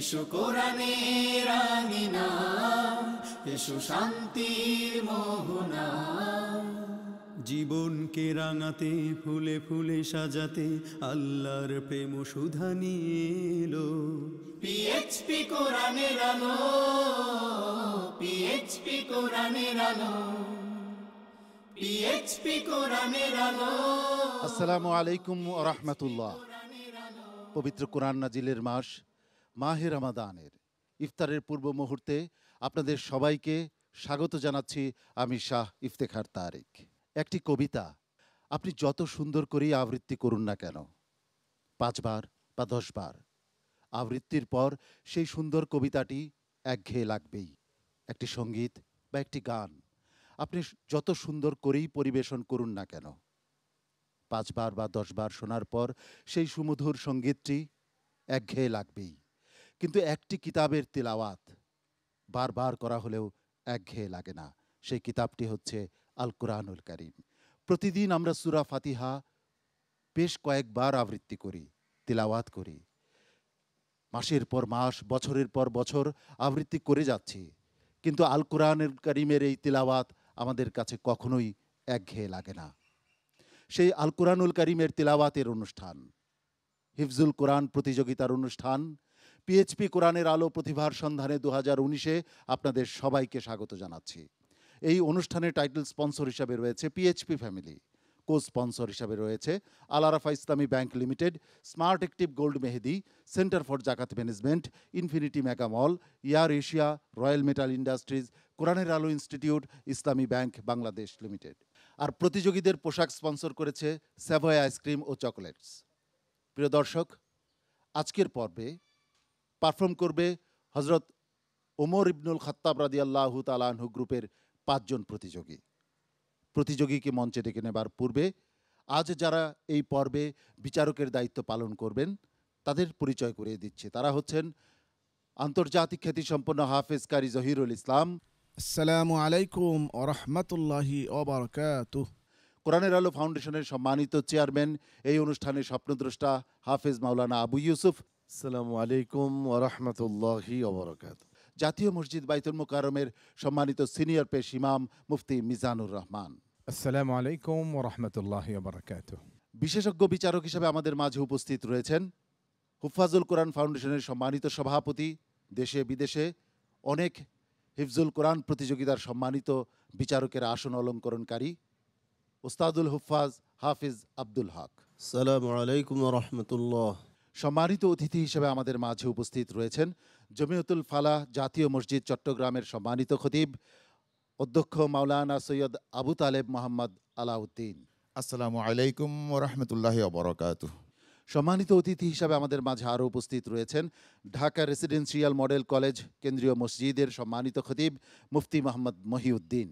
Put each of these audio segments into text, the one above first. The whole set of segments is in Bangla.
এসো কোরআনের আঙিনা, এসো শান্তির মোহনা। জীবনকে রাঙাতে ফুলে ফুলে সাজাতে আল্লাহর প্রেম সুধা নিয়ে এলো পিএইচপি কোরআনের আলো, পিএইচপি কোরআনের আলো, পিএইচপি কোরআনের আলো। আসসালামু আলাইকুম ওয়া রাহমাতুল্লাহ। পবিত্র কোরআন নাজিলের মাস মাহে রমাদানের ইফতারের পূর্ব মুহূর্তে আপনাদের সবাইকে স্বাগত জানাচ্ছি। আমি শাহ ইফতেখার তারেক। একটি কবিতা আপনি যত সুন্দর করেই আবৃত্তি করুন না কেন, 5 বার বা 10 বার আবৃত্তির পর সেই সুন্দর কবিতাটি একঘেয়ে লাগবেই। একটি সঙ্গীত বা একটি গান আপনি যত সুন্দর করেই পরিবেশন করুন না কেন, 5 বার বা 10 বার শোনার পর সেই সুমধুর সঙ্গীতটি একঘেয়ে লাগবেই। কিন্তু একটি কিতাবের তিলাওয়াত বারবার করা হলেও একঘেয়ে লাগে না। সেই কিতাবটি হচ্ছে আল কুরআনুল কারীম। প্রতিদিন আমরা সূরা ফাতিহা বেশ কয়েকবার আবৃত্তি করি, তিলাওয়াত করি। মাসের পর মাস, বছরের পর বছর আবৃত্তি করে যাচ্ছি, কিন্তু আল কুরআনুল কারীমের এই তিলাওয়াত আমাদের কাছে কখনোই একঘেয়ে লাগে না। সেই আল কুরআনুল কারীমের তিলাওয়াতের অনুষ্ঠান, হিফজুল কোরআন প্রতিযোগিতার অনুষ্ঠান, পিএইচপি কোরআনের আলো প্রতিভার সন্ধানে 2019-এ আপনাদের সবাইকে স্বাগত জানাচ্ছি। এই অনুষ্ঠানের টাইটেল স্পন্সর হিসাবে রয়েছে পিএইচপি ফ্যামিলি, কো স্পন্সর হিসাবে রয়েছে Al Arafah Islami Bank Limited, Smart Active Gold Mehedi, Centre for Zakat Management, Infinity Mega Mall, Air Asia, Royal Metal Industries, কোরআনের আলো ইনস্টিটিউট, ইসলামী ব্যাংক বাংলাদেশ লিমিটেড। আর প্রতিযোগীদের পোশাক স্পন্সর করেছে স্যাভয় আইসক্রিম ও চকোলেটস। প্রিয় দর্শক, আজকের পর্বে পারফর্ম করবে হযরত ওমর ইবনুল খাত্তাব রাদিয়াল্লাহু তাআলা আনহু গ্রুপের 5 জন প্রতিযোগীকে মঞ্চে ডেকে নেবার পূর্বে আজ যারা এই পর্বে বিচারকের দায়িত্ব পালন করবেন তাদের পরিচয় করিয়ে দিচ্ছে। তারা হচ্ছেন আন্তর্জাতিক খ্যাতিসম্পন্ন হাফেজ কারি জহিরুল ইসলাম। আসসালামু আলাইকুম ওয়া রাহমাতুল্লাহি ওয়া বারাকাতুহু। কোরআনের আলো ফাউন্ডেশনের সম্মানিত চেয়ারম্যান, এই অনুষ্ঠানের স্বপ্নদ্রষ্টা হাফেজ মাওলানা আবু ইউসুফ। আসসালামু আলাইকুম ওয়া রাহমাতুল্লাহি ওয়া বারাকাতুহু। জাতীয় মসজিদ বাইতুল মুকাররমের সম্মানিত সিনিয়র পেশ ইমাম মুফতি মিজানুর রহমান। আসসালামু আলাইকুম ওয়া রাহমাতুল্লাহি ওয়া বারাকাতুহু। বিশেষজ্ঞ বিচারক হিসেবে আমাদের মাঝে উপস্থিত রয়েছেন হুফাজুল কোরআন ফাউন্ডেশনের সম্মানিত সভাপতি, দেশে বিদেশে অনেক হিফজুল কোরআন প্রতিযোগিতার সম্মানিত বিচারকের আসন অলঙ্করণকারী ওস্তাদুল হুফাজ হাফিজ আব্দুল হক। আসসালামু আলাইকুম ওয়া রাহমাতুল্লাহ। সম্মানিত অতিথি হিসেবে আমাদের মাঝে উপস্থিত রয়েছেন জমিয়তুল ফালাহ জাতীয় মসজিদ চট্টগ্রামের সম্মানিত খতিব অধ্যক্ষ মাওলানা সৈয়দ আবু তালেব মোহাম্মদ আলাউদ্দিন। আসসালামু আলাইকুম ওয়া রাহমাতুল্লাহি ওয়া বারাকাতুহু। সম্মানিত অতিথি হিসাবে আমাদের মাঝে আরও উপস্থিত রয়েছেন ঢাকা রেসিডেন্সিয়াল মডেল কলেজ কেন্দ্রীয় মসজিদের সম্মানিত খতিব মুফতি মোহাম্মদ মহিউদ্দিন।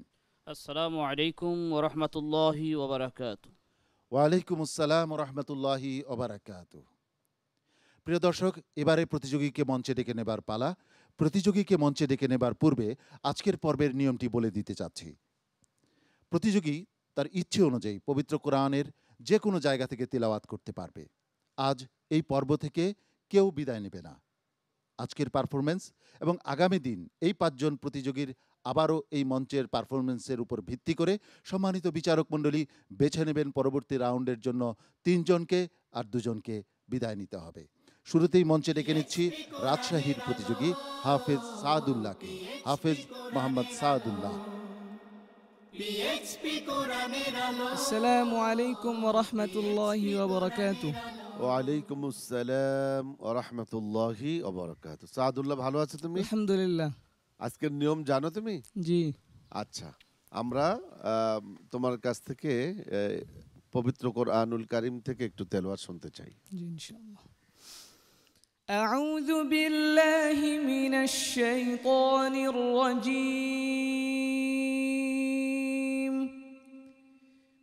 আসসালামু আলাইকুম ওয়া রাহমাতুল্লাহি ওয়া বারাকাতুহু। ওয়ালাইকুম আসসালাম ওয়া রাহমাতুল্লাহি ওয়া বারাকাতুহু। প্রিয় দর্শক, এবারে প্রতিযোগীকে মঞ্চে ডেকে নেবার পালা। প্রতিযোগীকে মঞ্চে ডেকে নেবার পূর্বে আজকের পর্বের নিয়মটি বলে দিতে চাচ্ছি। প্রতিযোগী তার ইচ্ছে অনুযায়ী পবিত্র কোরআনের যে কোনো জায়গা থেকে তিলাওয়াত করতে পারবে। আজ এই পর্ব থেকে কেউ বিদায় নেবে না। আজকের পারফরমেন্স এবং আগামী দিন এই 5 জন প্রতিযোগীর আবারও এই মঞ্চের পারফরমেন্সের উপর ভিত্তি করে সম্মানিত বিচারক মণ্ডলী বেছে নেবেন পরবর্তী রাউন্ডের জন্য 3 জনকে, আর 2 জনকে বিদায় নিতে হবে। শুরুতেই মঞ্চে ডেকে নিচ্ছি রাজশাহীর প্রতিযোগী হাফেজ সাদুল্লাহকে। হাফেজ মোহাম্মদ সাদুল্লাহ। আসসালামু আলাইকুম ওয়া রাহমাতুল্লাহি ওয়া বারাকাতুহু। ওয়া আলাইকুম আসসালাম ওয়া রাহমাতুল্লাহি ওয়া বারাকাতুহু। সাদুল্লাহ, ভালো আছো তুমি? আলহামদুলিল্লাহ। আজকের নিয়ম জানো তুমি? জি। আচ্ছা, আমরা তোমার কাছ থেকে পবিত্র কোরআনুল কারীম থেকে একটু তেলাওয়াত শুনতে চাই। জি ইনশাআল্লাহ। আউযু বিল্লাহি মিনাশ শাইতানির রাজীম।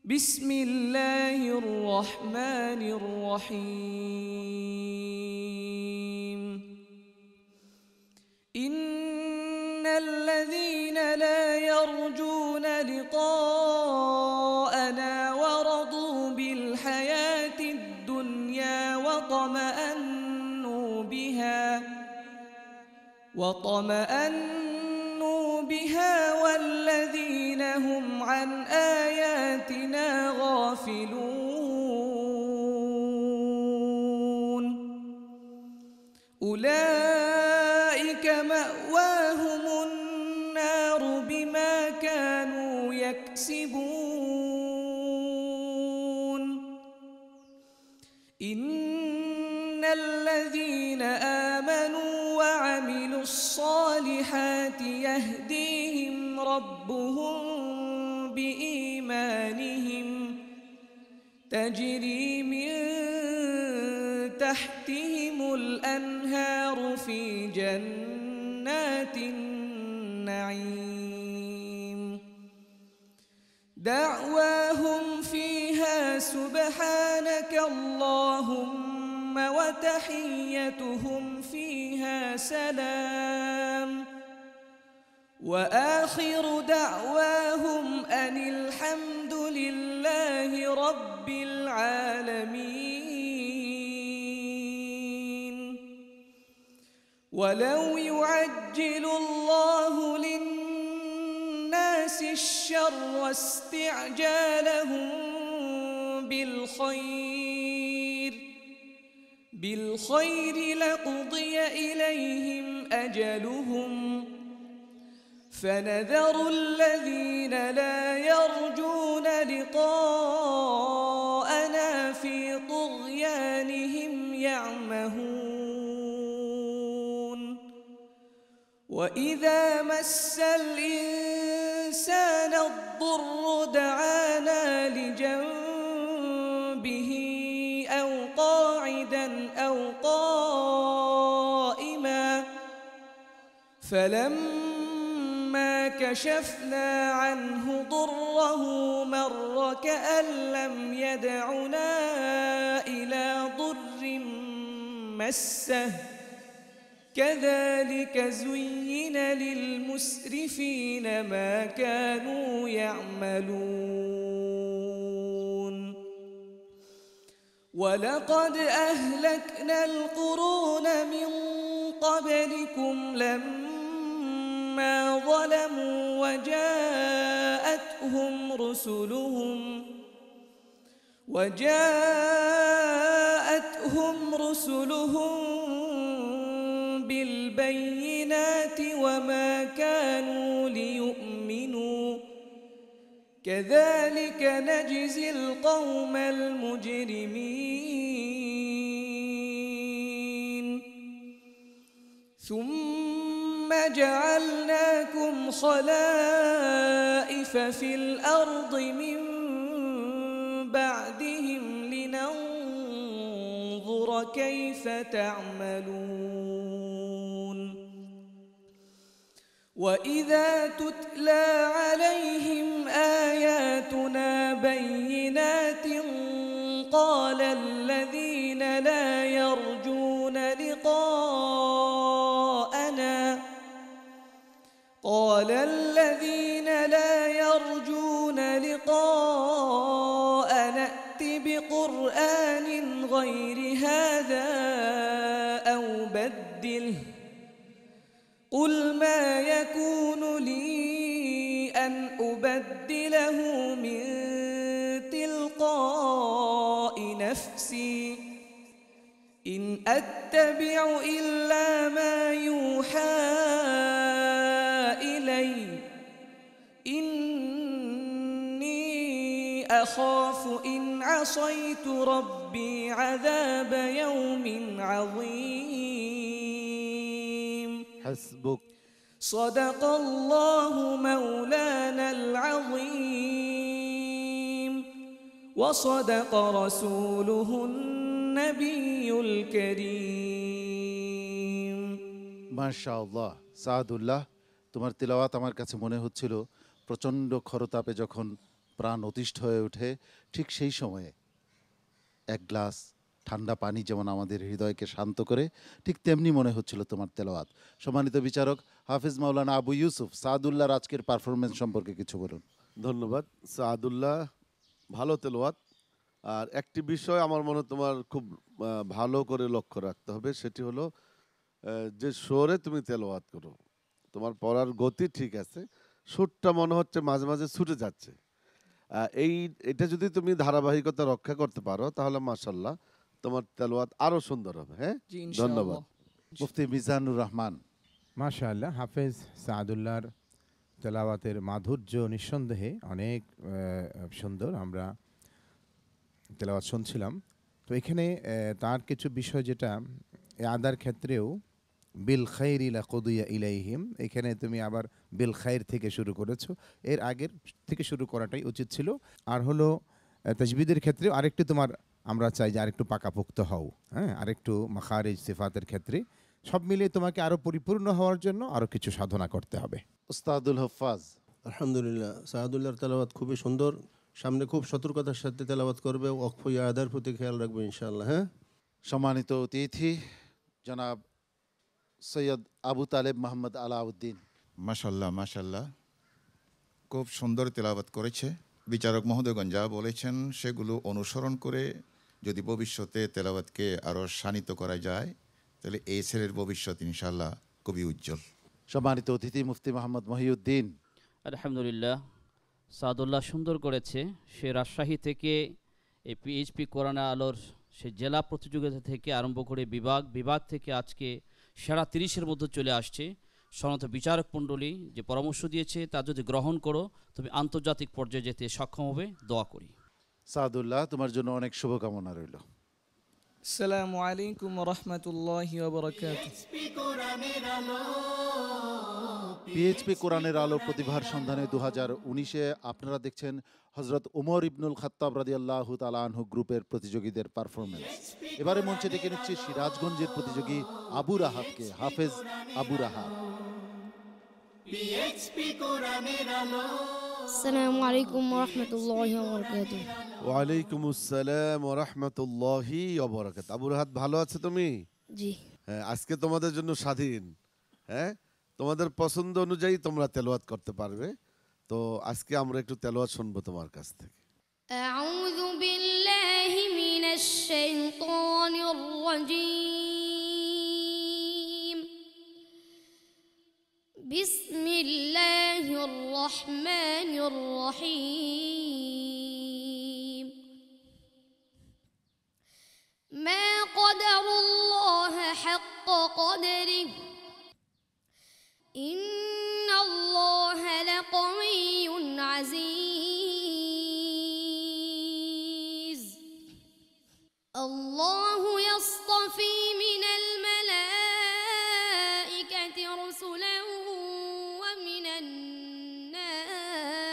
বিসমিল্লাহির রহমানির রহিম। ইন্নাল্লাযীনা লা ইয়ারজুনা লিকাআনা ওয়া রাদু বিল হায়াতিদ দুনিয়া ওয়া তামাআন্নু বিহা وطمأنوا بها والذين هم عن آياتنا غافلون أولئك مأواهم النار بما كانوا يكسبون إن الذين آمنوا وعملوا الصالحات يهديهم ربهم بإيمانهم تجري من تحتهم الأنهار في جنات النعيم دعواهم فيها سبحانك اللهم وتحيتهم فيها سلام وآخر دعواهم أن الحمد لله رب العالمين ولو يعجل الله للناس الشر استعجالهم بالخير لقضي إليهم أجلهم فنذر الذين لا يرجون لقاءنا في طغيانهم يعمهون وإذا مس الإنسان الضر دعانا لجنبه أو قاعدا أو قائما فلما كشفنا عنه ضره مر كأن لم يدعنا إلى ضر مسه كذلك زين للمسرفين ما كانوا يعملون ولقد أهلكنا القرون من قبلكم لما ظلموا وجاءتهم رسلهم بالبينات وما كانوا ليؤمنوا كذلك نجزي القوم المجرمين ثم جعلناكم خلائف في الأرض من بعدهم لننظر كيف تعملون وإذا تتلى عليهم آياتنا بينات قال الذين لا يرجون لقاءنا ائت بقرآن غير هذا أو بدله قل ما يكون لي أن أبدله من تلقاء نفسي إن أتبع إلا ما يوحى إلي إني أخاف إن عصيت ربي عذاب يوم عظيم حسبك. صدق الله مولانا العظيم وصدق رسوله النبي الكريم মাশাআল্লাহ। সাদুল্লাহ, তোমার তিলাওয়াত আমার কাছে মনে হচ্ছিল প্রচণ্ড খরতাপে যখন প্রাণ অতিষ্ঠ হয়ে ওঠে ঠিক সেই সময়ে এক গ্লাস ঠান্ডা পানি যেমন আমাদের হৃদয়কে শান্ত করে, ঠিক তেমনি মনে হচ্ছিল তোমার তেলাওয়াত। সম্মানিত বিচারক হাফিজ মাওলানা আবু ইউসুফ, সাদুল্লাহর আজকের পারফরমেন্স সম্পর্কে কিছু বলুন। ধন্যবাদ সাদুল্লাহ, ভালো তেলাওয়াত। আর একটি বিষয় আমার মনে তোমার খুব ভালো করে লক্ষ্য রাখতে হবে, সেটি হলো যে সুরে তুমি তেলাওয়াত করো, তোমার পড়ার গতি ঠিক আছে, সুরটা মনে হচ্ছে মাঝে মাঝে ছুটে যাচ্ছে। এটা যদি তুমি ধারাবাহিকতা রক্ষা করতে পারো তাহলে মাশাআল্লাহ তোমার তেলাওয়াত আরো সুন্দর হবে। হ্যাঁ, জি ধন্যবাদ। ইনশাআল্লাহ। মুফতি মিজানুর রহমান। মাশাআল্লাহ, হাফেজ সাদুল্লাহর তেলাওয়াতের মাধুর্য নিঃসন্দেহে অনেক সুন্দর। আমরা তেলাওয়াত শুনছিলাম, তো এখানে তার কিছু বিষয় যেটা আদার ক্ষেত্রেও বিল খাইরি লাকুদিয়া ইলাইহিম, এখানে তুমি আবার বিল খাইর থেকে শুরু করেছো, এর আগের থেকে শুরু করাটাই উচিত ছিল। আর হলো তাজবিদের ক্ষেত্রেও আরেকটু তোমার, আমরা চাই যে আরেকটু পাকাপোক্ত হও, হ্যাঁ, আরেকটু মাখারিজ সিফাতের ক্ষেত্রে সব মিলিয়ে তোমাকে আরো পরিপূর্ণ হওয়ার জন্য আরো কিছু সাধনা করতে হবে। উস্তাদুল হফাজ। আলহামদুলিল্লাহ, সাহাদুল্লাহর তেলাওয়াত খুবই সুন্দর। সামনে খুব সতর্কতার সাথে তেলাওয়াত করবে, ওয়াকফ ইয়াদার প্রতি খেয়াল রাখবে ইনশাআল্লাহ। হ্যাঁ, সম্মানিত অতিথি জনাব সৈয়দ আবু তালেব মোহাম্মদ আলাউদ্দিন। মাশাল্লাহ মাশাল্লাহ, খুব সুন্দর তেলাওয়াত করেছে। বিচারক মহোদয়গণ যা বলেছেন সেগুলো অনুসরণ করে যদি ভবিষ্যতে তেলাওয়াতকে আরও শানিত করা যায় তাহলে এই ছেলের ভবিষ্যৎ ইনশাল্লাহ খুবই উজ্জ্বল। সম্মানিত অতিথি মুফতি মোহাম্মদ মহিউদ্দিন। আলহামদুলিল্লাহ, সাদুল্লাহ সুন্দর করেছে। সে রাজশাহী থেকে এই পিএইচপি কোরআন আলোর সে জেলা প্রতিযোগিতা থেকে আরম্ভ করে বিভাগ থেকে আজকে সেরা 30-এর মধ্যে চলে আসছে। সনত বিচারক মণ্ডলী যে পরামর্শ দিয়েছে তা যদি গ্রহণ করো তুমি আন্তর্জাতিক পর্যায়ে যেতে সক্ষম হবে, দোয়া করি। সাদুল্লাহ, তোমার জন্য অনেক শুভকামনা রইল। আসসালামু আলাইকুম ওয়া রাহমাতুল্লাহি ওয়া বারাকাতুহু। পিএইচপি কোরআনের আলো প্রতিভার সন্ধানে 2019-এ আপনারা দেখছেন হযরত উমর ইবনুল খাত্তাব রাদিয়াল্লাহু তাআলা আনহু গ্রুপের প্রতিযোগীদের পারফরমেন্স। এবারে মঞ্চে ডেকে নিচ্ছি সিরাজগঞ্জের প্রতিযোগী আবু রাহাতকে। হাফেজ আবু রাহাত। আসসালামু আলাইকুম ওয়া রাহমাতুল্লাহি ওয়া বারাকাতুহু। ওয়ালাইকুম আসসালাম ওয়া রাহমাতুল্লাহি ওয়া বারাকাতুহু। আবু রাহাত, ভালো আছে তুমি? জি। হ্যাঁ, আজকে তোমাদের জন্য স্বাধীন। হ্যাঁ, তোমাদের পছন্দ অনুযায়ী তোমরা তেলাওয়াত করতে পারবে। তো আজকে আমরা একটু তেলাওয়াত শুনবো তোমার কাছ থেকে। আউযু বিল্লাহি মিনাশ শাইতানির রাজীম। বিসমিল্লাহির রহমানির রহিম। মা কদারুল্লাহ হাক্কা কদরিহি ইন্নাল্লাহা লাকাওয়িয়্যুন আজিজ। আল্লাহু ইয়াসতাফি মিনাল মালাইকাতি রাসূলান ওয়া মিনান নাস।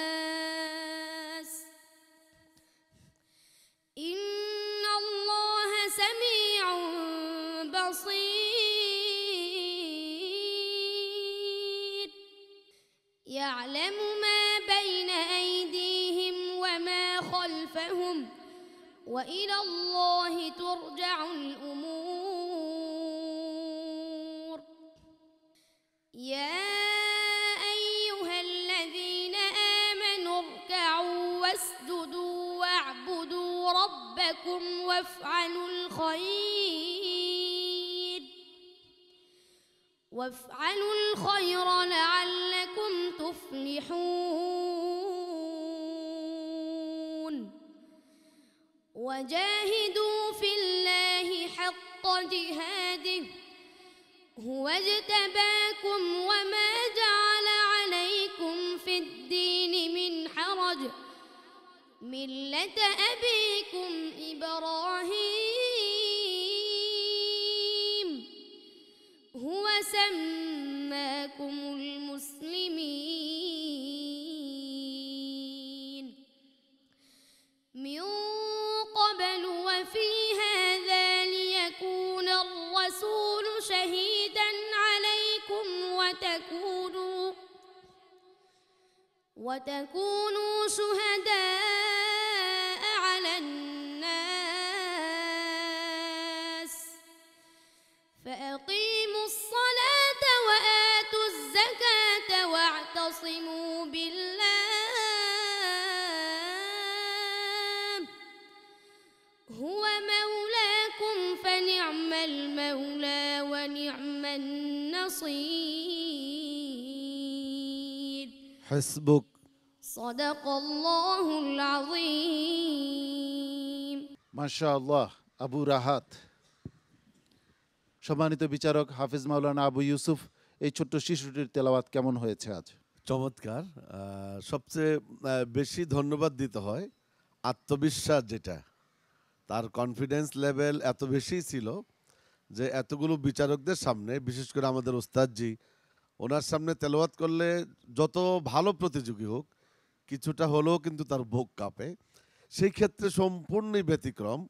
ইন্নাল্লাহা সামিউন বাসীর। ইয়ালামু মা বাইনা আইদিহিম ওয়া মা খালফাহুম ওয়া ইলাল্লাহি তুরজাউল উমুর। ইয়া আইয়ুহাল্লাযীনা আমানু ইরকাউ ওয়াসজুদু ওয়া'বুদু রাব্বাকুম ওয়াফআলুল খায়র লা'আল্লাকুম তুফলিহুন। ওয়াজাহিদু ফিল্লাহি হাক্কা জিহাদিহি হুয়া ইজতাবাকুম ওয়া মা জা'আলা আলাইকুম ফিদ-দীনি মিন হারাজ মিল্লাতা আবীকুম ইব্রাহিম হুয়া সাম্মাকুমুল মুসলিমিন মিন ক্বাবলু ওয়া ফি হাযা লিয়াকুনা আর-রাসূলু শাহীদান আলাইকুম ওয়া তাকুনু শুহাদা'a 'আলান নাস। فأقيموا الصلاة وآتوا الزكاة واعتصموا بالله هو مولاكم فنعم المولى ونعم بصير হাসবুক। صدق الله العظيم মাশাআল্লাহ। আবু রাহাত। সম্মানিত বিচারক হাফিজ মাওলানা আবু ইউসুফ, এই ছোট্ট শিশুটির তেলাওয়াত কেমন হয়েছে আজ? চমৎকার। সবচেয়ে বেশি ধন্যবাদ দিতে হয় আত্মবিশ্বাস, যেটা তার কনফিডেন্স লেভেল এত বেশি ছিল যে এতগুলো বিচারকদের সামনে, বিশেষ করে আমাদের ওস্তাদজি, ওনার সামনে তেলাওয়াত করলে যত ভালো প্রতিযোগী হোক কিছুটা হলেও কিন্তু তার বুক কাঁপে। সেই ক্ষেত্রে সম্পূর্ণই ব্যতিক্রম।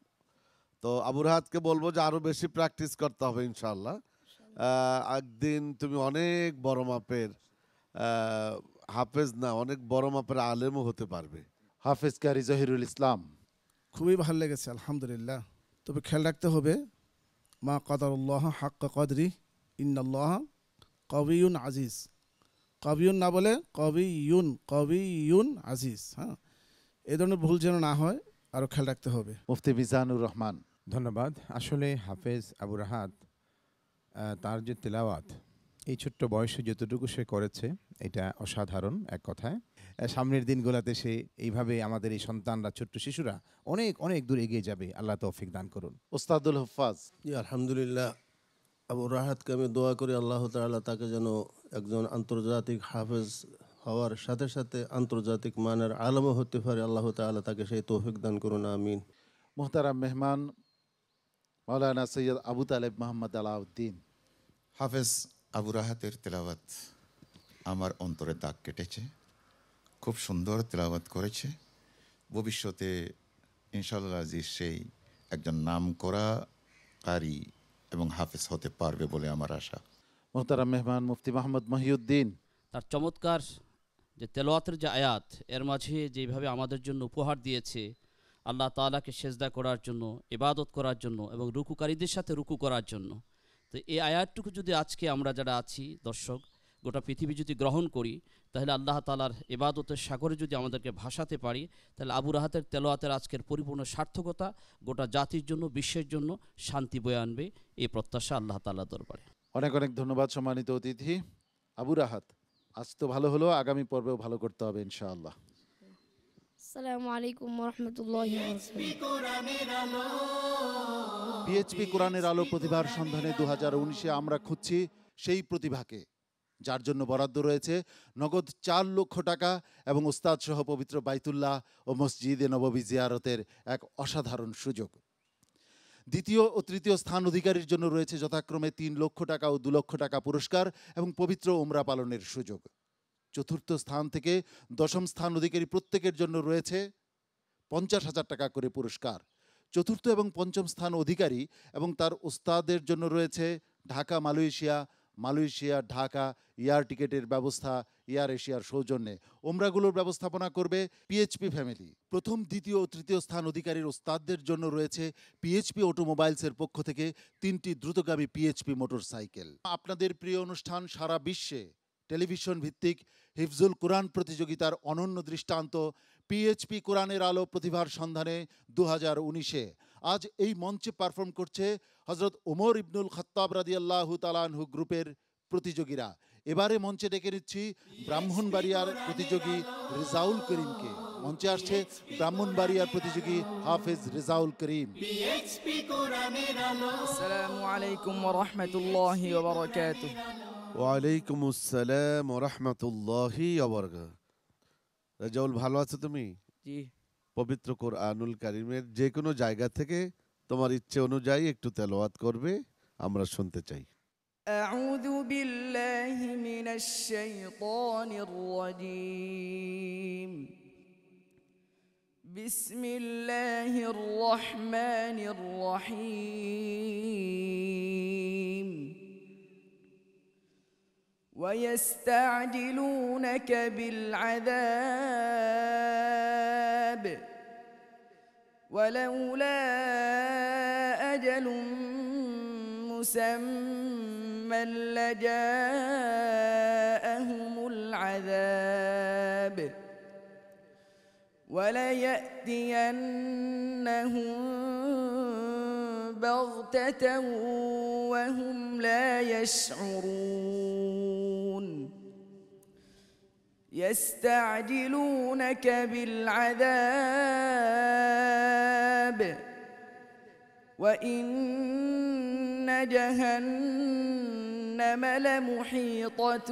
তো আবু রাহাতকে বলবো যে আরো বেশি প্র্যাকটিস করতে হবে ইনশাআল্লাহ। একদিন তুমি অনেক বড় মাপের হাফেজ না, অনেক বড় মাপের আলেমও হতে পারবে। হাফেজ কারি জহিরুল ইসলাম। খুবই ভালো লেগেছে আলহামদুলিল্লাহ। তবে খেয়াল রাখতে হবে মা কাদারুল্লাহ হাক্কা কদরি ইন্নাল্লাহ কবিউন আজিজ। কবিউন না বলে কবিউন আজিজ। হ্যাঁ, এই ধরনের ভুল যেন না হয়, আরও খেয়াল রাখতে হবে। মুফতি মিজানুর রহমান। ধন্যবাদ। আসলে হাফেজ আবু রাহাত তার যে তেলাওয়াত এই ছোট্ট বয়সে যতটুকু সে করেছে এটা অসাধারণ এক কথায়। সামনের দিনগুলোতে সে এইভাবে আমাদের এই সন্তানরা, ছোট্ট শিশুরা অনেক অনেক দূর এগিয়ে যাবে। আল্লাহ তৌফিক দান করুন। ওস্তাদুল হুফাজ। জি আলহামদুলিল্লাহ, আবু রাহাতকে আমি দোয়া করি আল্লাহ তাআলা তাকে যেন একজন আন্তর্জাতিক হাফেজ হওয়ার সাথে সাথে আন্তর্জাতিক মানের আলেমও হতে পারে। আল্লাহ তাআলা তাকে সেই তৌফিক দান করুন, আমিন। মুহতারাম মেহমান মাওলানা সৈয়দ আবু তালেব মোহাম্মদ আলাউদ্দিন। হাফেজ আবু রাহাতের তেলাওয়াত আমার অন্তরে দাগ কেটেছে। খুব সুন্দর তেলাওয়াত করেছে। ভবিষ্যতে ইনশাআল্লাহ আজিজ সেই একজন নামকরা কারি এবং হাফেজ হতে পারবে বলে আমার আশা। মুহতারাম মেহমান মুফতি মোহাম্মদ মহিউদ্দিন। তার চমৎকার যে তেলাওয়াতের যে আয়াত, এর মাঝে যেভাবে আমাদের জন্য উপহার দিয়েছে আল্লাহ তাআলাকে সেজদা করার জন্য, ইবাদত করার জন্য এবং রুকুকারীদের সাথে রুকু করার জন্য। তো এই আয়াতটুকু যদি আজকে আমরা যারা আছি দর্শক, গোটা পৃথিবী যদি গ্রহণ করি, তাহলে আল্লাহ তাআলার ইবাদতের সাগরে যদি আমাদেরকে ভাসাতে পারি, তাহলে আবু রাহাতের তেলাওয়াতের আজকের পরিপূর্ণ সার্থকতা গোটা জাতির জন্য, বিশ্বের জন্য শান্তি বয়ে আনবে, এই প্রত্যাশা আল্লাহ তাআলার দরবারে। অনেক অনেক ধন্যবাদ সম্মানিত অতিথি। আবু রাহাত, আজ তো ভালো হলো, আগামী পর্বেও ভালো করতে হবে ইনশাআল্লাহ। আসসালামু আলাইকুম ওয়া রাহমাতুল্লাহি ওয়া বারাকাতুহু। পিএইচপি কোরআনের আলো প্রতিভার সন্ধানে 2019-এ আমরা খুঁজছি সেই প্রতিভাকে যার জন্য বরাদ্দ রয়েছে নগদ 4 লক্ষ টাকা এবং ওস্তাদ সহ পবিত্র বাইতুল্লাহ ও মসজিদে নববী জিয়ারতের এক অসাধারণ সুযোগ। দ্বিতীয় ও তৃতীয় স্থান অধিকারীর জন্য রয়েছে যথাক্রমে 3 লক্ষ টাকা ও 2 লক্ষ টাকা পুরস্কার এবং পবিত্র উমরা পালনের সুযোগ। চতুর্থ স্থান থেকে দশম স্থান অধিকারী প্রত্যেকের জন্য রয়েছে 50,000 টাকা করে পুরস্কার। চতুর্থ এবং পঞ্চম স্থান অধিকারী এবং তার ওস্তাদের জন্য রয়েছে ঢাকা মালয়েশিয়া ঢাকা এয়ার টিকেটের ব্যবস্থা এয়ার এশিয়ার সৌজন্যে। ওমরাগুলোর ব্যবস্থাপনা করবে পিএইচপি ফ্যামিলি। প্রথম, দ্বিতীয় ও তৃতীয় স্থান অধিকারীর ওস্তাদদের জন্য রয়েছে পিএইচপি অটোমোবাইলসের পক্ষ থেকে 3টি দ্রুতগামী পিএইচপি মোটরসাইকেল। আপনাদের প্রিয় অনুষ্ঠান সারা বিশ্বে টেলিভিশন ভিত্তিক হিফজুল কোরআন প্রতিযোগিতার অনন্য দৃষ্টান্ত পিএইচপি কোরআনের আলো প্রতিভার সন্ধানে 2019-এ আজ এই মঞ্চে পারফর্ম করছে হযরত ওমর ইবনুল খাত্তাব রাদিয়াল্লাহু তাআলা আনহু গ্রুপের প্রতিযোগীরা। এবারে মঞ্চে ডেকে নিচ্ছি ব্রাহ্মণবাড়িয়ার প্রতিযোগী রেজাউল করিমকে। মঞ্চে আসছে ব্রাহ্মণবাড়িয়ার প্রতিযোগী হাফেজ রেজাউল করিম। পিএইচপি কোরআনের আলো। আসসালামু আলাইকুম ওয়া রাহমাতুল্লাহি ওয়া বারাকাতুহু। ওয়ালাইকুম আসসালাম ওয়া রাহমাতুল্লাহি ওয়া বারাকাতুহু। রেজাউল, ভালো আছো তুমি? জি। পবিত্র কোরআনুল কারীমের যে কোনো জায়গা থেকে তোমার ইচ্ছে অনুযায়ী একটু তেলাওয়াত করবে, আমরা শুনতে চাই। أعوذ بالله من الشيطان الرجيم. بسم الله الرحمن الرحيم. ويستعجلونك بالعذاب ولولا أجل مسمى لجاءهم العذاب وليأتينهم بغتة وهم لا يشعرون يستعجلونك بالعذاب وإن جهنم لمحيطة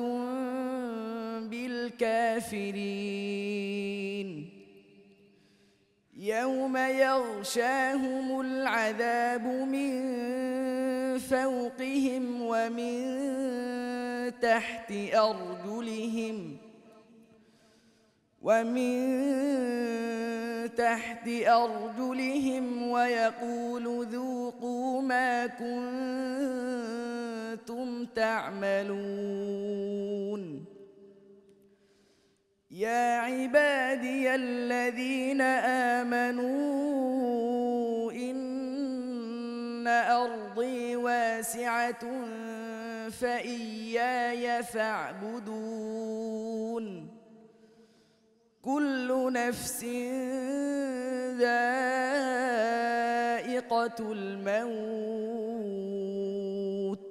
بالكافرين يوم يغشاهم العذاب من فوقهم ومن تحت أرجلهم ويقول ذوقوا ما كنتم تعملون يا عبادي الذين آمنوا إن أرضي واسعة فإياي فاعبدون كل نفس ذائقة الموت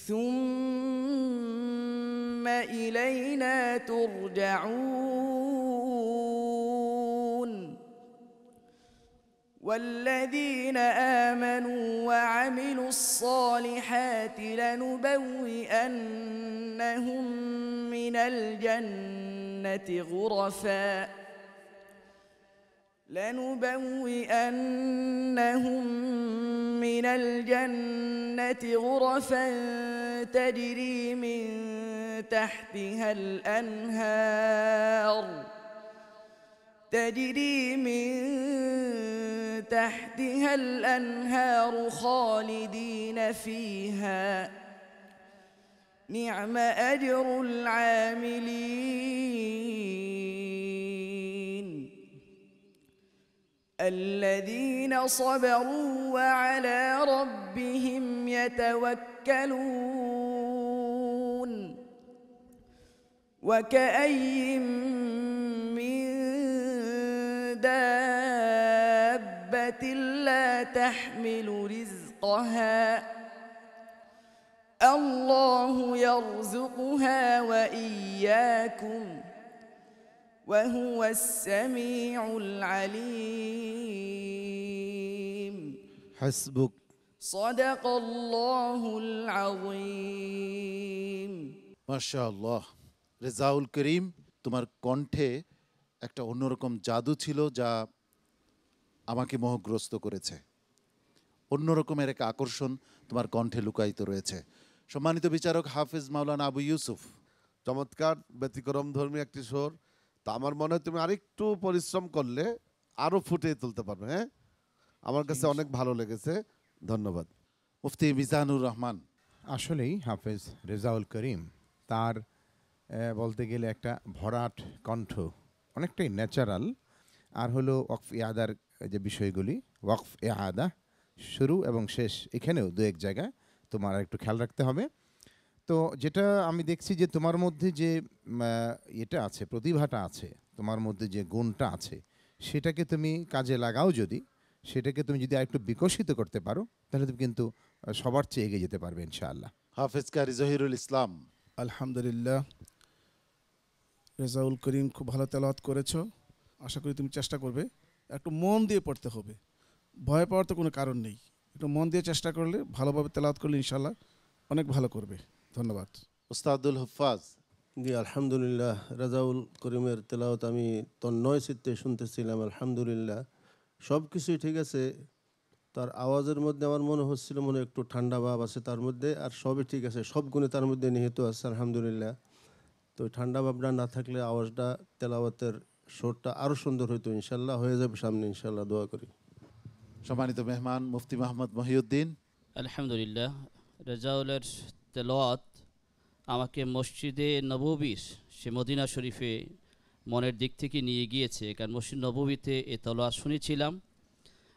ثم إلينا ترجعون والذين آمنوا وعملوا الصالحات لنبوئنهم من الجنة غرفا تجري من تحتها الأنهار خالدين فيها نعم أجر العاملين الذين صبروا وعلى ربهم يتوكلون وكأي من دابة لا تحمل رزقها الله يرزقها وإياكم وهو السميع العليم حسبك صدق الله العظيم মাশাআল্লাহ। রেজাউল করিম, তোমার কণ্ঠে একটা অন্যরকম জাদু ছিল যা আমাকে মোহগ্রস্ত করেছে। অন্যরকমের এক আকর্ষণ তোমার কণ্ঠে লুকায়িত রয়েছে। সম্মানিত বিচারক হাফেজ মাওলানা আবু ইউসুফ, চমৎকার ব্যতিক্রম ধর্মী একটি সুর। তা আমার মনে হয় তুমি আরেকটু পরিশ্রম করলে আরো ফুটিয়ে তুলতে পারবে। হ্যাঁ, আমার কাছে অনেক ভালো লেগেছে, ধন্যবাদ। মুফতি মিজানুর রহমান, আসলেই হাফেজ রেজাউল করিম তার বলতে গেলে একটা ভরাট কণ্ঠ, অনেকটাই ন্যাচারাল। আর হলো ওয়াকফ ইয়াদার যে বিষয়গুলি, ওয়াকফ ইয়াদা শুরু এবং শেষ, এখানেও দু এক জায়গায় তোমার একটু খেয়াল রাখতে হবে। তো যেটা আমি দেখছি যে তোমার মধ্যে যে এটা আছে, প্রতিভাটা আছে, তোমার মধ্যে যে গুণটা আছে, সেটাকে তুমি কাজে লাগাও। সেটাকে তুমি যদি আরেকটু বিকশিত করতে পারো, তাহলে তুমি কিন্তু সবার চেয়ে এগিয়ে যেতে পারবে ইনশাআল্লাহ। হাফেজ কারি জহিরুল ইসলাম, আলহামদুলিল্লাহ, রেজাউল করিম খুব ভালো তেলাওয়াত করেছো। আশা করি তুমি চেষ্টা করবে, একটু মন দিয়ে পড়তে হবে, ভয় পাওয়ার তো কোনো কারণ নেই। একটু মন দিয়ে চেষ্টা করলে, ভালোভাবে তেলাওয়াত করলে ইনশাআল্লাহ অনেক ভালো করবে। ধন্যবাদ। উস্তাদুল হুফাজ, জি আলহামদুলিল্লাহ, রেজাউল করিমের তেলাওয়াত আমি তন্ময় চিত্তে শুনতেছিলাম। আলহামদুলিল্লাহ, সব কিছুই ঠিক আছে। তার আওয়াজের মধ্যে আমার মনে হচ্ছিল মনে একটু ঠান্ডা ভাব আছে তার মধ্যে, আর সবই ঠিক আছে, সব গুণে তার মধ্যে নিহিত আছে আলহামদুলিল্লাহ। তো ঠান্ডা ভাবটা না থাকলে আওয়াজটা, তেলাওয়াতের সুরটা আরও সুন্দর হইতো। ইনশাল্লাহ হয়ে যাবে সামনে, ইনশাল্লাহ দোয়া করি। সম্মানিত মেহমান মুফতি মোহাম্মদ মহিউদ্দিন, আলহামদুলিল্লাহ, রেজাউলের তেলাওয়াত আমাকে মসজিদে নববীর, সে মদিনা শরীফে মনের দিক থেকে নিয়ে গিয়েছে। কারণ মসজিদ নববীতে এ তেলাওয়াত শুনেছিলাম।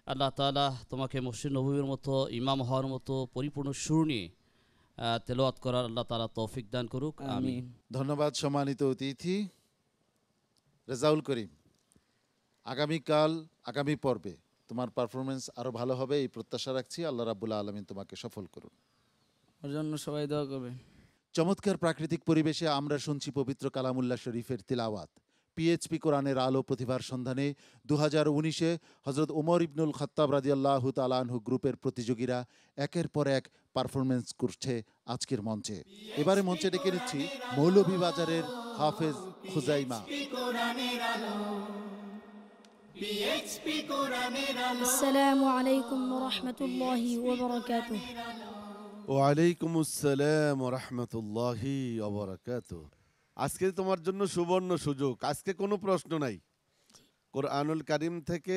আল্লাহ তাআলা তোমাকে মসজিদ নববীর মতো ইমাম হওয়ার মতো পরিপূর্ণ সুর নিয়ে তেলাওয়াত করার আল্লাহ তাআলা তৌফিক দান করুক, আমিন। ধন্যবাদ। সম্মানিত অতিথি রেজাউল করিম, আগামী পর্বে তোমার পারফরমেন্স আরো ভালো হবে এই প্রত্যাশা রাখছি। আল্লাহ রাব্বুল আলামিন তোমাকে সফল করুন। ওর জন্য সবাই দোয়া করবে। চমৎকার প্রাকৃতিক পরিবেশে আমরা শুনছি পবিত্র কালামুল্লাহ শরীফের তিলাওয়াত। পিএইচপি কোরআনের আলো প্রতিভার সন্ধানে 2019-এ হযরত ওমর ইবনুল খাত্তাব রাদিয়াল্লাহু তাআলা আনহু গ্রুপের প্রতিযোগীরা একের পর এক পারফরমেন্স করছে আজকের মঞ্চে। এবারে মঞ্চে ডেকে নিচ্ছি মৌলভীবাজারের হাফেজ খুজাইমা। কোরআনের আলো পিএইচপি কোরআনের আলো আসসালামু আলাইকুম ওয়া রাহমাতুল্লাহি ওয়া বারাকাতুহু। ওয়ালাইকুম আসসালাম ওয়া রাহমাতুল্লাহি ওয়া বারাকাতুহু। আজকে তোমার জন্য সুবর্ণ সুযোগ। আজকে কোনো প্রশ্ন নাই, কোরআনুল কারীম থেকে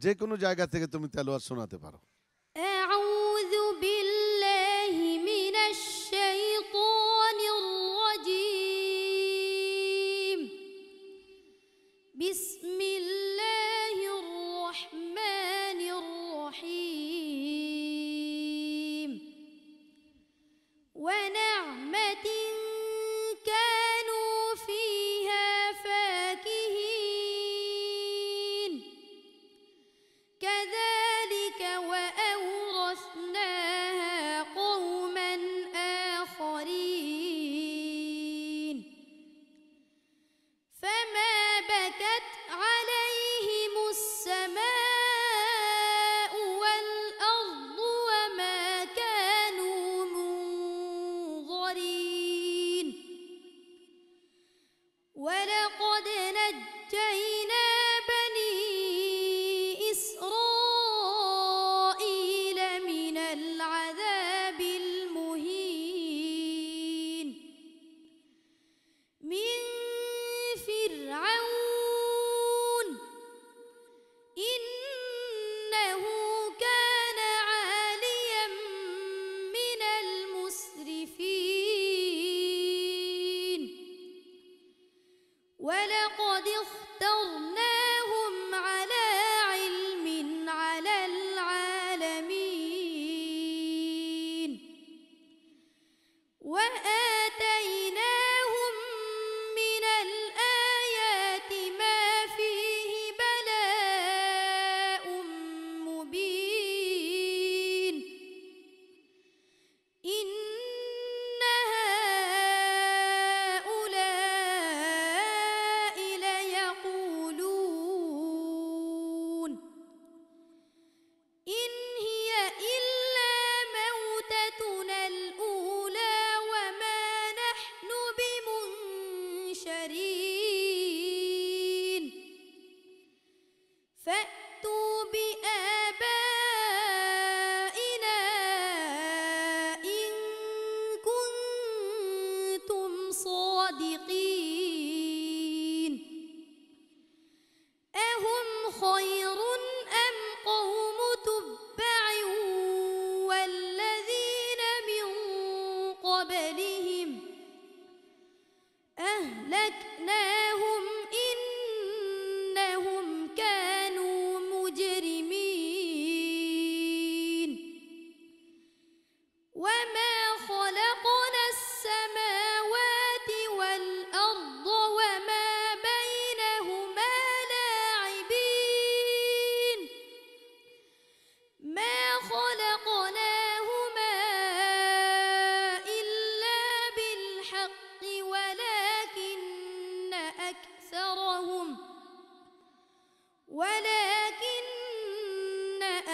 যে কোনো জায়গা থেকে তুমি তেলাওয়াত শোনাতে পারো। আউযু বিল্লাহি মিনাশ শাইতানির রাজীম। বিসমিল্লাহির রহমানির রহিম। ওয়া নি'মাতিন كانوا فيها فاكهين كذلك وأورثناها قوما آخرين فما بكت عليهم السماء والأرض وما كانوا منظرين ولقد نجينا بني إسرائيل من العذاب المهين من فرعون إنه كان عاليا من المسرفين ولقد اخترناهم على علم على العالمين وآتيناهم من الآيات ما فيه بلاء مبين إن هؤلاء ليقولون إن هي إلا موتتنا الأولى وما نحن بمنشرين فأتوا بآبائنا إن كنتم صادقين أهم خير أم قوم تبع والذين من قبلهم أهلكناهم إنهم كانوا مجرمين وما خلقنا السماوات والأرض وما بينهما لاعبين ما خلقناهما إلا بالحق ولكن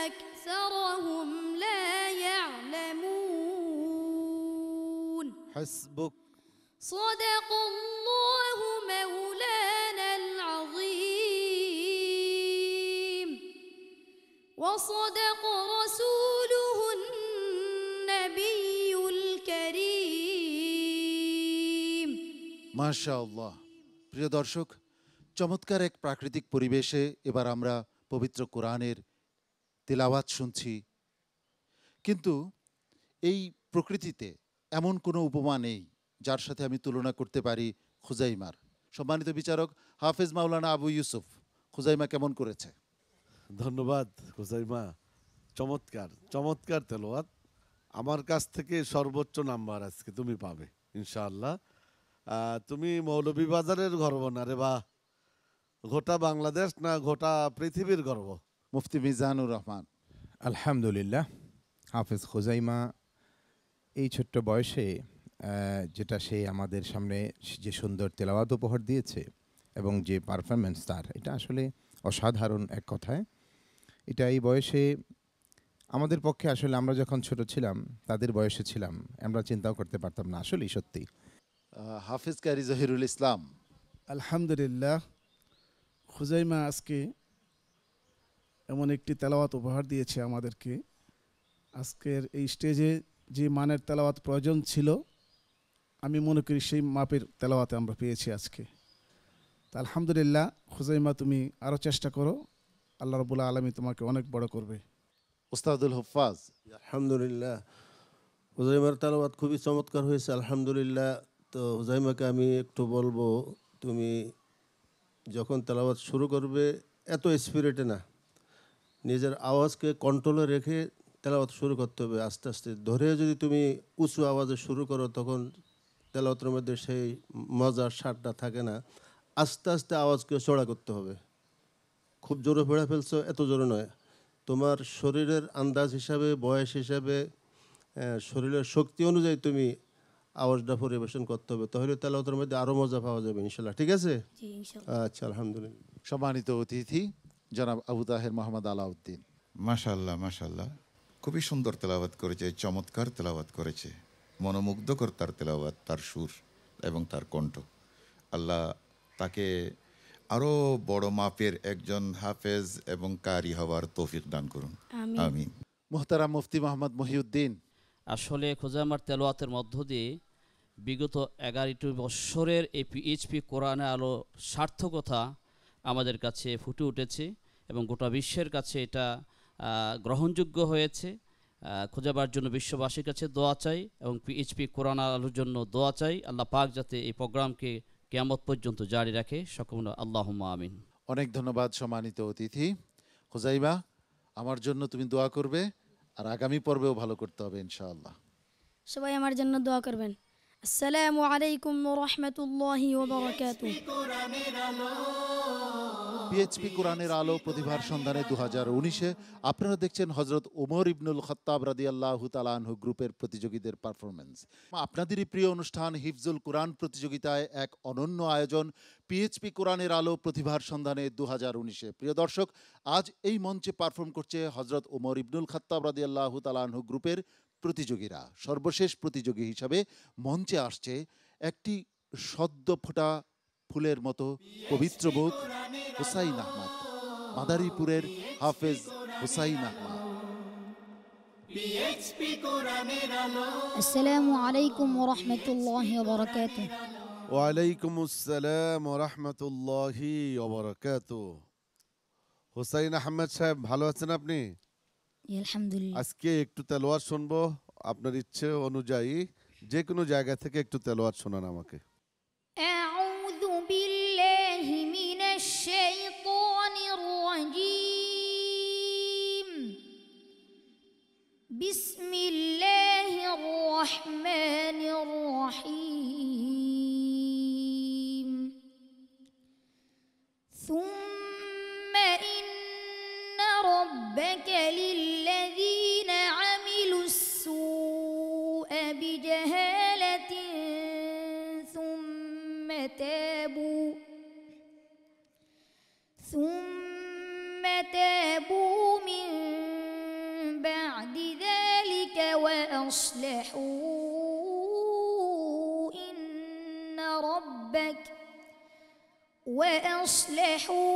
أكثرهم لا يعلمون حسبك صدق الله مولانا العظيم وصدق رسوله النبي الكريم মাশাআল্লাহ। প্রিয় দর্শক, চমৎকার এক প্রাকৃতিক পরিবেশে এবার আমরা পবিত্র কোরআনের তেলাওয়াত শুনছি, কিন্তু এই প্রকৃতিতে এমন কোনো উপমা নেই যার সাথে আমি তুলনা করতে পারি খুজাইমার। সম্মানিত বিচারক হাফেজ মাওলানা আবু ইউসুফ, খুজাইমা কেমন করেছে? ধন্যবাদ খুজাইমা, চমৎকার চমৎকার তেলাওয়াত। আমার কাছ থেকে সর্বোচ্চ নাম্বার আজকে তুমি পাবে ইনশাআল্লাহ। তুমি মৌলভীবাজারের গর্ব না রে, বা গোটা বাংলাদেশ না গোটা পৃথিবীর গর্ব। মুফতি মিজানুর রহমান। আলহামদুলিল্লাহ, হাফেজ খুজাইমা এই ছোট্ট বয়সে যেটা সে আমাদের সামনে যে সুন্দর তেলাওয়াত উপহার দিয়েছে এবং যে পারফরমেন্স তার, এটা আসলে অসাধারণ এক কথায়। এটা এই বয়সে আমাদের পক্ষে আসলে আমরা যখন ছোট ছিলাম, তাদের বয়সে ছিলাম, আমরা চিন্তাও করতে পারতাম না, আসলেই সত্যি। হাফিজ কারি জহিরুল ইসলাম। আলহামদুলিল্লাহ, খুজাইমা আজকে এমন একটি তেলাওয়াত উপহার দিয়েছে আমাদেরকে। আজকের এই স্টেজে যে মানের তেলাওয়াত প্রয়োজন ছিল, আমি মনে করি সেই মাপের তেলাওয়াতে আমরা পেয়েছি আজকে। তা আলহামদুলিল্লাহ, খুজাইমা তুমি আরও চেষ্টা করো, আল্লাহ রাব্বুল আলামিন তোমাকে অনেক বড় করবে। উস্তাদুল হুফাজ। আলহামদুলিল্লাহ, হুজাইমার তেলাওয়াত খুবই চমৎকার হয়েছে আলহামদুলিল্লাহ। তো হুজাইমাকে আমি একটু বলবো, তুমি যখন তেলাওয়াত শুরু করবে এত স্পিরিটে না, নিজের আওয়াজকে কন্ট্রোলে রেখে তেলাওয়াত শুরু করতে হবে। আস্তে আস্তে ধরে যদি তুমি উঁচু আওয়াজে শুরু করো, তখন তেলাওয়াতের মধ্যে সেই মজার স্বাদটা থাকে না। আস্তে আস্তে আওয়াজকে চড়া করতে হবে। খুব জোরে ফেড়ে ফেলছো, এত জোরে নয়। তোমার শরীরের আন্দাজ হিসাবে, বয়স হিসাবে, শরীরের শক্তি অনুযায়ী তুমি আওয়াজটা পরিবেশন করতে হবে, তাহলে তেলাওয়াতের মধ্যে আরও মজা পাওয়া যাবে ইনশাল্লাহ। ঠিক আছে? জি ইনশাআল্লাহ। আচ্ছা, আলহামদুলিল্লাহ। সম্মানিত অতিথি জনাব আবু তাহের মোহাম্মদ আলাউদ্দিন। মাশাআল্লাহ, মাশাআল্লাহ, খুবই সুন্দর তেলাওয়াত করেছে, চমৎকার তেলাওয়াত করেছে, মনোমুগ্ধকর তার তেলাওয়াত, তার সুর এবং তার কণ্ঠ। আল্লাহ তাকে আরও বড় মাপের একজন হাফেজ এবং কারি হওয়ার তৌফিক দান করুন, আমিন। মুহতারাম মুফতি মোহাম্মদ মহিউদ্দিন। আসলে খুজাইমার তেলাওয়াতের মধ্য দিয়ে বিগত 11টি বৎসরের এই পিএইচপি কোরআনে আলো সার্থকতা আমাদের কাছে ফুটে উঠেছে এবং গোটা বিশ্বের কাছে এটা গ্রহণযোগ্য হয়েছে। খুঁজাবার জন্য বিশ্ববাসীর কাছে দোয়া চাই এবং পিএইচপি কোরআন আলোর জন্য দোয়া চাই। আল্লাহ পাক যাতে এই প্রোগ্রামকে কিয়ামত পর্যন্ত জারি রাখে, সকল আল্লাহুম্মা আমিন। অনেক ধন্যবাদ সম্মানিত অতিথি। খুজাইমা, আমার জন্য তুমি দোয়া করবে, আর আগামী পর্বেও ভালো করতে হবে ইনশাআল্লাহ। সবাই আমার জন্য দোয়া করবেন। আসসালামু আলাইকুম ওয়া রাহমাতুল্লাহি ওয়া বারাকাতুহু। পিএইচপি কোরআনের আলো প্রতিভার সন্ধানে 2019-এ আপনারা দেখছেন হযরত ওমর ইবনুল খাত্তাব রাদিয়াল্লাহু তাআলা আনহু গ্রুপের প্রতিযোগীদের পারফরমেন্স। আপনাদেরই প্রিয় অনুষ্ঠান হিফজুল কোরআন প্রতিযোগিতায় এক অনন্য আয়োজন পিএইচপি কোরআনের আলো প্রতিভার সন্ধানে 2019-এ। প্রিয় দর্শক, আজ এই মঞ্চে পারফর্ম করছে হযরত ওমর ইবনুল খাত্তাব রাদিয়াল্লাহু তাআলা আনহু গ্রুপের প্রতিযোগীরা। সর্বশেষ প্রতিযোগী হিসাবে মঞ্চে আসছে একটি সদ্য ফোটা ফুলের মতো পবিত্র মুখ, হুসাইন আহমদ, মাদারীপুরের হাফেজ হুসাইন আহমদ। আসসালামু আলাইকুম ওয়া রাহমাতুল্লাহি ওয়া বারাকাতুহু। ওয়ালাইকুম আসসালাম ওয়া রাহমাতুল্লাহি ওয়া বারাকাতুহু। হুসাইন আহমেদ সাহেব, ভালো আছেন আপনি? আলহামদুলিল্লাহ। আজকে একটু তেলাওয়াত শুনবো, আপনার ইচ্ছে অনুযায়ী যে কোনো জায়গা থেকে একটু তেলাওয়াত শোনান আমাকে। أعوذ بالله من الشيطان الرجيم. بسم الله الرحمن الرحيم. ثم إن ربك للذين عملوا السوء بجهالة ثم تابوا من بعد ذلك وأصلحوا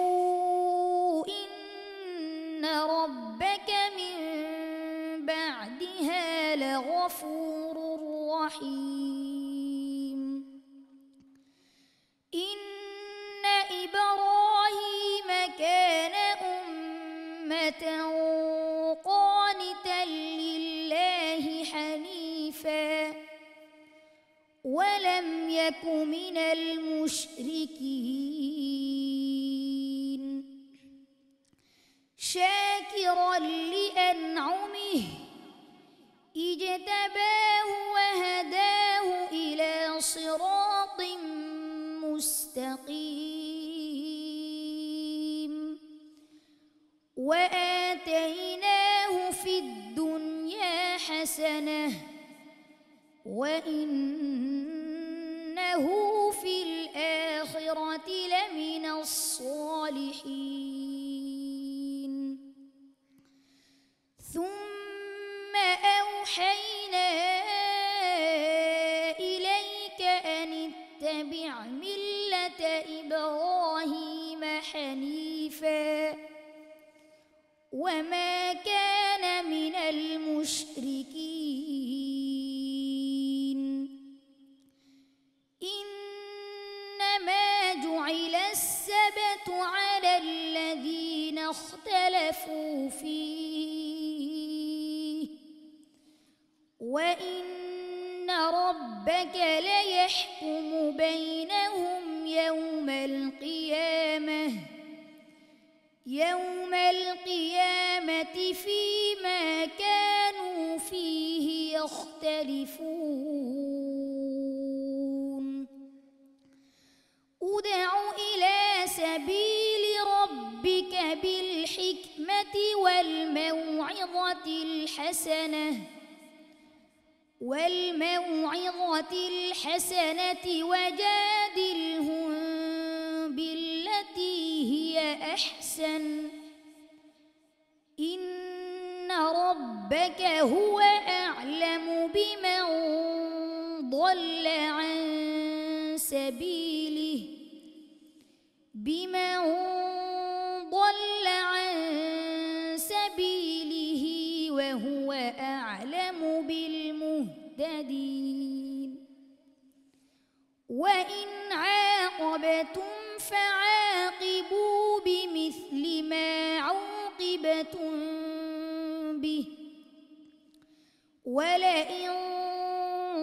إن ربك من بعدها لغفور رحيم. إن إبراهيم كان أمة قانتا لله حنيفا ولم يك من المشركين شاكرا لأنعمه اجتباه وهداه إلى صراط مستقيم وآتيناه في الدنيا حسنة وإنه في الآخرة لمن الصالحين ثم أوحينا إليك أن اتبع ملة إبراهيم حنيفا وما كان من المشركين إنما جعل السبت على الذين اختلفوا فيه وإن ربك ليحكم بينهم يوم القيامة فيما كانوا فيه يختلفون ادع إلى سبيل ربك بالحكمة والموعظة الحسنة وجادلهم بالتي هي أحسن إن ربك هو أعلم بمن ضل عن سبيله وهو أعلم بالمهتدين وإن عاقبتم فعاقبوا بمثل ما عوقبتم به ولئن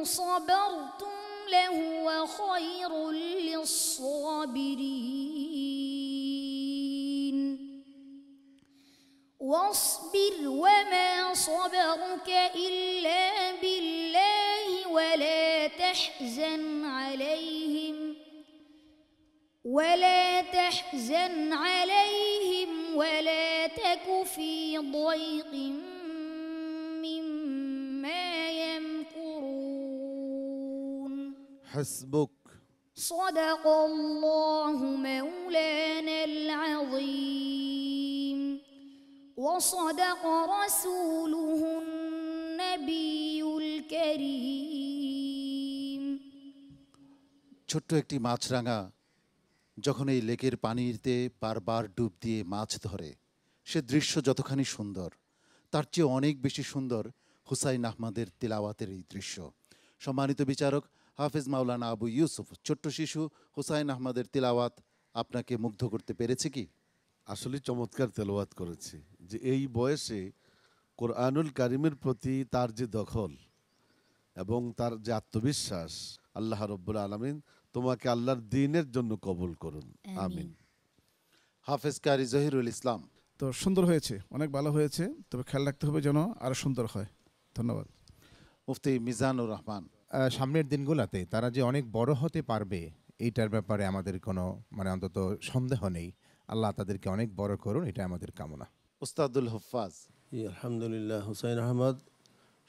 صبرتم لهو خير للصابرين واصبر وما صبرك إلا بالله ولا تحزن عليهم ولا تك في ضيق مما يمكرون حسبك صدق الله مولانا العظيم وصدق رسوله النبي الكريم ছোট্ট একটি মাছরাঙা যখন এই লেকের পানিতে বারবার ডুব দিয়ে মাছ ধরে সে দৃশ্য যতখানি সুন্দর তার চেয়ে অনেক বেশি সুন্দর হুসাইন আহমদের তিলাওয়াতের এই দৃশ্য। সম্মানিত বিচারক হাফেজ মাওলানা আবু ইউসুফ, ছোট্ট শিশু হুসাইন আহমদের তিলাওয়াত আপনাকে মুগ্ধ করতে পেরেছে কি? আসলে চমৎকার তেলাওয়াত করেছে। যে এই বয়সে কোরআনুল কারিমের প্রতি তার যে দখল এবং তার যে আত্মবিশ্বাস, আল্লাহ রব্বুল আলামিন তোমাকে আল্লাহর দ্বীনের জন্য কবুল করুন, আমিন। হাফেজ কারি জহিরুল ইসলাম, তো সুন্দর হয়েছে, অনেক ভালো হয়েছে, তবে খেয়াল রাখতে হবে যেন আরো সুন্দর হয়। ধন্যবাদ। মুফতি মিজানুর রহমান, সামনের দিনগুলোতে তারা যে অনেক বড় হতে পারবে এইটার ব্যাপারে আমাদের কোনো অন্তত সন্দেহ নেই। আল্লাহ তাদেরকে অনেক বড় করুন, এটা আমাদের কামনা। উস্তাদুল হুফাজ, আলহামদুলিল্লাহ। হুসাইন আহমদ,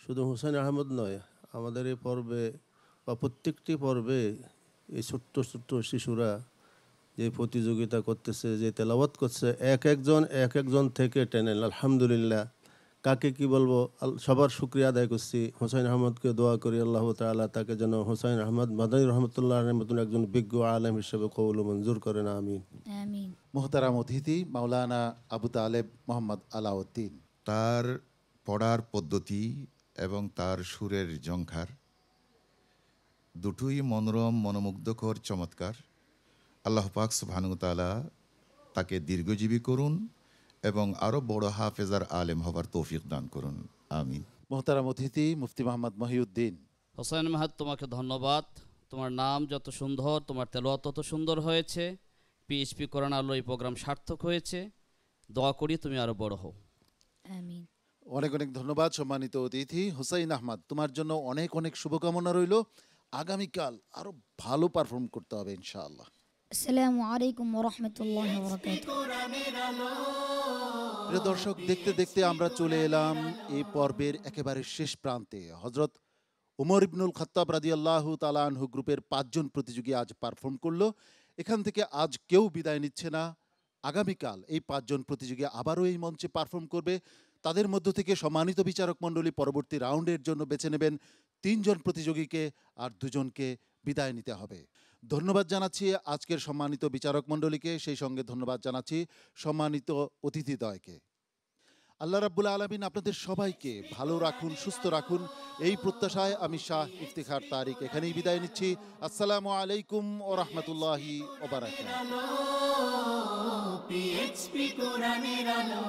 শুধু হুসাইন আহমদ নয়, আমাদের এই পর্বে বা প্রত্যেকটি পর্বে এই ছোট্ট ছোট্ট শিশুরা যে প্রতিযোগিতা করতেছে, যে তেলাওয়াত করছে, এক একজন থেকে টেনেন। আলহামদুলিল্লাহ, কাকে কি বলবো, সবার শুকরিয়া আদায় করছি। হুসাইন আহমদকে দোয়া করি আল্লাহ তাআলা তাকে যেন হুসাইন আহমদ মাদানী রহমতুল্লাহর মতন একজন বিজ্ঞ আলেম হিসেবে কবুল মঞ্জুর করেন, আমিন। আমিন। মুহতারাম অতিথি মাওলানা আবু তালেব মোহাম্মদ আলাউদ্দিন, তার পড়ার পদ্ধতি এবং তার সুরের ঝংকার দুটোই মনোরম, মনোমুগ্ধকর, চমৎকার। আল্লাহ পাক সুবহানাহু ওয়া তাআলা তাকে দীর্ঘজীবী করুন এবং আরও বড় হাফেজার আলেম হবার তৌফিক দান করুন, আমিন। মুহতারাম অতিথি মুফতি মোহাম্মদ মহিউদ্দিন, হোসেন মাহাত, তোমাকে ধন্যবাদ। তোমার নাম যত সুন্দর, তোমার তেলাওয়াত তত সুন্দর হয়েছে। পিএইচপি কোরআন আলো এই প্রোগ্রাম সার্থক হয়েছে। দোয়া করি তুমি আরো বড় হও, আমিন। অনেক অনেক ধন্যবাদ। সম্মানিত অতিথি হুসাইন আহমদ, তোমার জন্য অনেক অনেক শুভকামনা রইল। আগামীকাল আরো ভালো পারফর্ম করতে হবে ইনশাআল্লাহ। আসসালামু আলাইকুম ওয়া রাহমাতুল্লাহি ওয়া বারাকাতুহু। কোরআনের আলো প্রিয় দর্শক, দেখতে দেখতে আমরা চলে এলাম এই পর্বের একেবারে শেষ প্রান্তে। হযরত ওমর ইবনুল খাত্তাব রাদিয়াল্লাহু তাআলা আনহু গ্রুপের 5 জন প্রতিযোগী আজ পারফর্ম করলো। এখান থেকে আজ কেউ বিদায় নিচ্ছে না। আগামীকাল এই 5 জন প্রতিযোগী আবারও এই মঞ্চে পারফর্ম করবে। তাদের মধ্য থেকে সম্মানিত বিচারক মণ্ডলী পরবর্তী রাউন্ডের জন্য বেছে নেবেন 3 জন প্রতিযোগীকে, আর 2 জনকে বিদায় নিতে হবে। ধন্যবাদ জানাচ্ছি আজকের সম্মানিত বিচারক মণ্ডলীকে, সেই সঙ্গে ধন্যবাদ জানাচ্ছি সম্মানিত অতিথিদ্বয়কে। আল্লাহ রাব্বুল আলামিন আপনাদের সবাইকে ভালো রাখুন, সুস্থ রাখুন, এই প্রত্যাশায় আমি শাহ ইফতিখার তারিক এখানেই বিদায় নিচ্ছি। আসসালামু আলাইকুম ওয়া রাহমাতুল্লাহি ওয়া বারাকাতুহু। পিএইচপি কোরআনের আলো।